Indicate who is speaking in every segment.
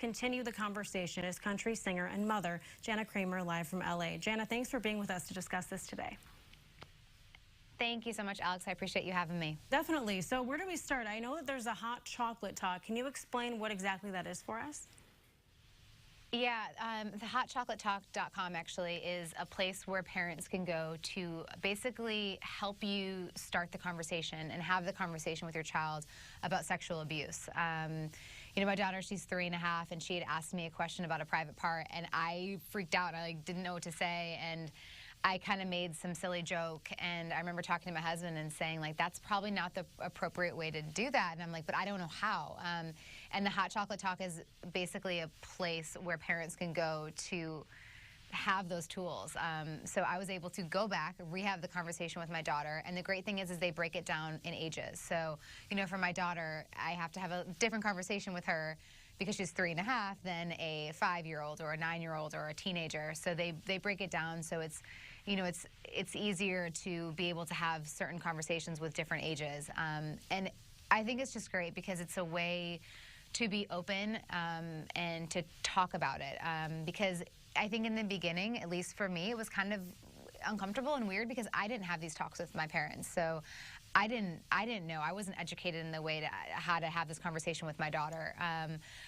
Speaker 1: Continue the conversation is country singer and mother Jana Kramer, live from LA. Jana, thanks for being with us to discuss this today.
Speaker 2: Thank you so much, Alex. I appreciate you having me.
Speaker 1: Definitely. So where do we start? I know that there's a hot chocolate talk. Can you explain what exactly that is for us?
Speaker 2: Yeah, the hotchocolatetalk.com actually is a place where parents can go to basically help you start the conversation and have the conversation with your child about sexual abuse. You know, my daughter, she's 3.5, and she had asked me a question about a private part, and I freaked out. I didn't know what to say, and I kind of made some silly joke, and I remember talking to my husband and saying, like, that's probably not the appropriate way to do that. And I'm like, but I don't know how. And the Hot Chocolate Talk is basically a place where parents can go to have those tools. So I was able to go back, rehab the conversation with my daughter, and the great thing is they break it down in ages. So, you know, for my daughter, I have to have a different conversation with her because she's 3.5 than a 5-year-old or a 9-year-old or a teenager. So they break it down so it's, you know, it's easier to be able to have certain conversations with different ages. And I think it's just great because it's a way to be open and to talk about it. Because I think in the beginning, at least for me, it was kind of uncomfortable and weird because I didn't have these talks with my parents. So I didn't know. I wasn't educated in the way to how to have this conversation with my daughter.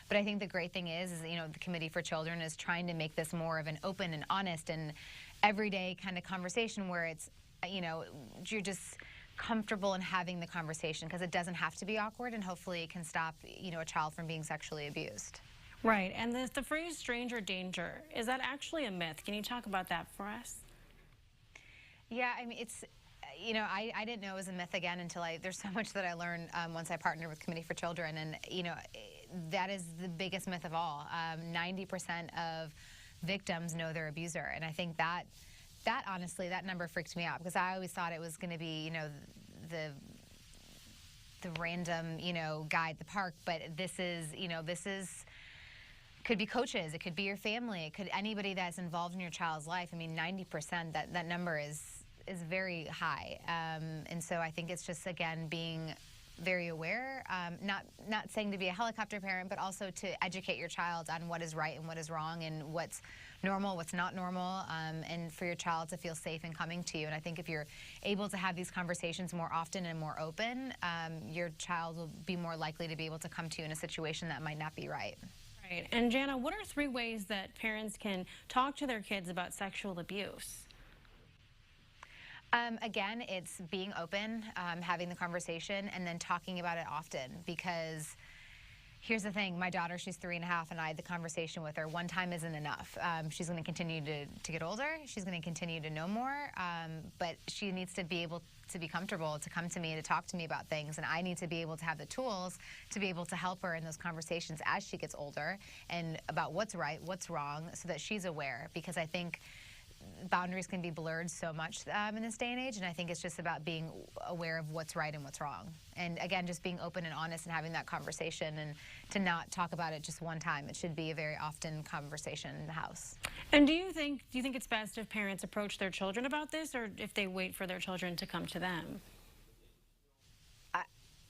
Speaker 2: But I think the great thing is, you know, the Committee for Children is trying to make this more of an open and honest and everyday kind of conversation where it's, you know, you're just comfortable in having the conversation because it doesn't have to be awkward, and hopefully it can stop, you know, a child from being sexually abused.
Speaker 1: Right, and the phrase stranger danger, is that actually a myth? Can you talk about that for us?
Speaker 2: Yeah, I mean, it's, you know, I didn't know it was a myth again until there's so much that I learned once I partnered with Committee for Children, and, you know, that is the biggest myth of all. 90% of victims know their abuser, and I think that honestly, that number freaked me out because I always thought it was going to be, you know, the random, you know, guy at the park, but this is, you know, could be coaches, it could be your family, it could anybody that's involved in your child's life. I mean, 90%, that number is very high. And so I think it's just, again, being very aware, not saying to be a helicopter parent, but also to educate your child on what is right and what is wrong and what's normal, what's not normal, and for your child to feel safe in coming to you. And I think if you're able to have these conversations more often and more open, your child will be more likely to be able to come to you in a situation that might not be right.
Speaker 1: Right. And Jana, what are 3 ways that parents can talk to their kids about sexual abuse?
Speaker 2: Again, it's being open, having the conversation, and then talking about it often. Because here's the thing, my daughter, she's 3.5, and I had the conversation with her. One time isn't enough. She's going to continue to get older. She's going to continue to know more. But she needs to be able to be comfortable to come to me, to talk to me about things. And I need to be able to have the tools to be able to help her in those conversations as she gets older and about what's right, what's wrong, so that she's aware. Because I think boundaries can be blurred so much in this day and age, and I think it's just about being aware of what's right and what's wrong. And again, just being open and honest and having that conversation, and to not talk about it just one time. It should be a very often conversation in the house.
Speaker 1: And do you think it's best if parents approach their children about this, or if they wait for their children to come to them?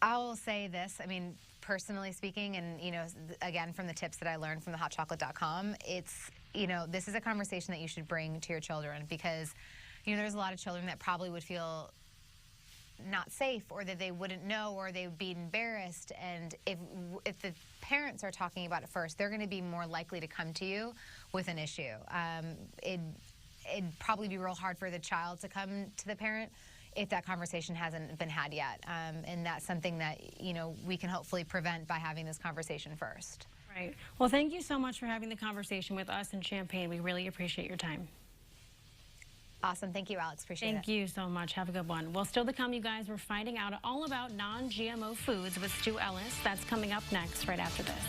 Speaker 2: I will say this, I mean, personally speaking, and, you know, again, from the tips that I learned from the hotchocolate.com, it's, you know, this is a conversation that you should bring to your children because, you know, there's a lot of children that probably would feel not safe, or that they wouldn't know, or they would be embarrassed. And if the parents are talking about it first, they're going to be more likely to come to you with an issue. It'd probably be real hard for the child to come to the parent if that conversation hasn't been had yet. And that's something that, you know, we can hopefully prevent by having this conversation first.
Speaker 1: Right. Well, thank you so much for having the conversation with us in Champaign. We really appreciate your time.
Speaker 2: Awesome. Thank you, Alex. Appreciate it.
Speaker 1: Thank you so much. Have a good one. Well, still to come, you guys, we're finding out all about non-GMO foods with Stu Ellis. That's coming up next, right after this.